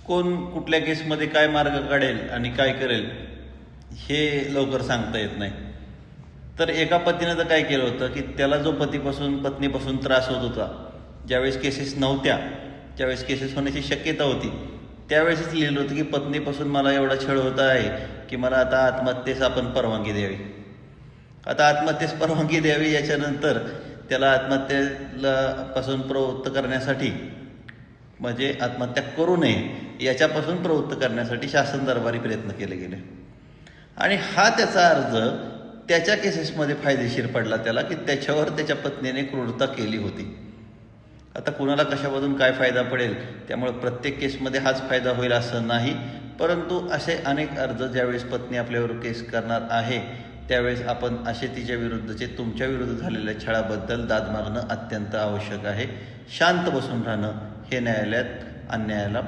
कोण कुठल्या केसमध्ये काय मार्ग काढेल आणि काय करेल हे लवकर सांगता येत नाही. तर एका पतीनं तर काय केलं होतं की त्याला जो पत्नीपासून त्रास होत होता, ज्यावेळेस केसेस नव्हत्या, ज्यावेळेस केसेस होण्याची शक्यता होती, त्यावेळेसच लिहिलं होतं की पत्नीपासून मला एवढा छळ होत आहे की मला आता आत्महत्येस आपण परवानगी द्यावी. आता आत्महत्येस परवानगी द्यावी याच्यानंतर त्याला आत्महत्येला पासून प्रवृत्त करण्यासाठी, म्हणजे आत्महत्या करू नये याच्यापासून प्रवृत्त करण्यासाठी शासन दरबारी प्रयत्न केले गेले. आणि हा त्याचा अर्ज त्याच्या केसेसमध्ये फायदेशीर पडला त्याला, की त्याच्यावर त्याच्या पत्नीने क्रूरता केली होती. आता कुणाला कशामधून काय फायदा पडेल, त्यामुळे प्रत्येक केसमध्ये हाच फायदा होईल असं नाही, परंतु असे अनेक अर्ज ज्यावेळेस पत्नी आपल्यावर केस करणार आहे त्यावेळेस आपण असे तिच्या विरुद्धचे, तुमच्या विरुद्ध झालेल्या छळाबद्दल दाद मागणं अत्यंत आवश्यक आहे. शांत बसून राहणं हे न्यायालयात अन्यायाला